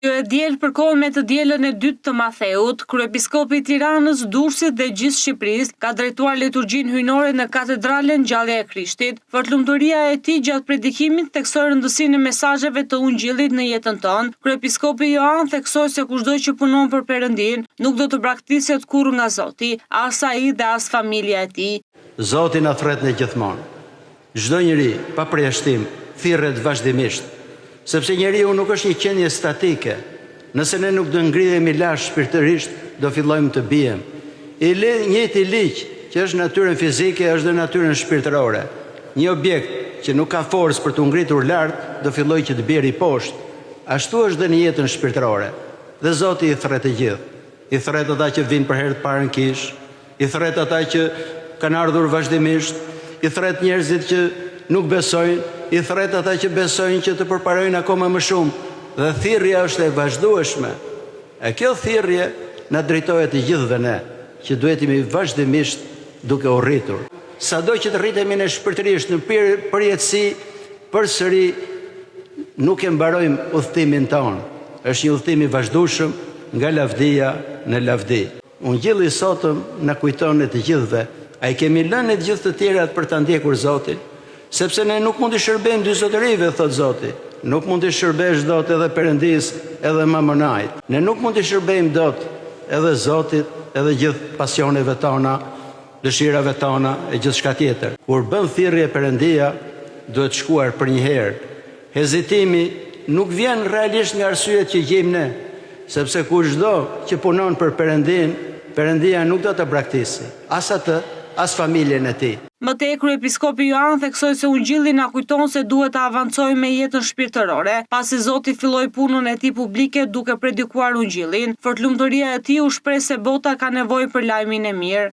Kjo e diel përkohën me të dielën e dytë të Matheut, kryepiskopi i Tiranës, Durrësit dhe gjithë Shqipërisë ka drejtuar liturgjinë hyjnore në katedralen Gjallja e Krishtit. Fortlumturia e tij gjatë predikimit theksoi rëndësinë e mesazheve të Ungjillit në jetën tonë. Kryepiskopi Joan theksoi se kushdo që punon për Perëndin nuk do të braktiset kurrë nga Zoti, as ai dhe as familja e tij. Zoti na thret në gjithmonë. Çdo njeri pa përjashtim thirret vazhdimisht. Sepse njeriu nuk është një qenie statike. Nëse ne nuk do ngridhemi lashtë shpirtërisht, do fillojmë të bijem. Njëjti ligj që është natyrën fizike, është dhe natyrën shpirtërore. Një objekt që nuk ka forcë për të ngritur lart, do fillojë që të bjerë poshtë. Ashtu është dhe në jetën shpirtërore. Dhe Zoti i thret të gjithë. I thret ata që vinë për herë të parë në kish, i thret ata që kanë ardhur vazhdimisht, i thret njerëzit që nuk besojnë, i thret ata që besojnë që të përparojnë akoma më shumë, dhe thirrja është e vazhdueshme. E kjo thirrje na drejtohet të gjithëve ne, që duhet jemi vazhdimisht duke u rritur. Sado që të rritemi ne shpirtërisht në përjetësi, përsëri nuk e mbarojmë udhëtimin tonë. Është një udhëtim i vazhdueshëm nga lavdia në lavdi. Ungjilli i sotëm na kujton të gjithëve, ai kemi lënë të gjithë të tjerat për ta ndjekur Zotin. Sepse ne nuk mund të shërbejmë dy zotërive, thot Zoti. Nuk mund të shërbesh dot edhe Perëndis, edhe Mamonait. Ne nuk mund të shërbejmë dot edhe Zotit, edhe gjithë pasioneve tona, dëshirave tona e gjithçka tjetër. Kur bën thirrje Perëndia, duhet shkuar për një herë. Hezitimi nuk vjen realisht nga arsyet që gjejmë ne, sepse kushdo që punon për Perëndin, Perëndia nuk do të braktisë, as atë, as familjen e tij. Mëtej, kryepiskopi Joan theksoi se Ungjilli na kujton se duhet të avancojmë me jetën shpirtërore, pasi Zoti filloi punën e tij publike duke predikuar Ungjillin. Fortlumturia e tij u shpreh se bota ka nevojë për lajmin e mirë.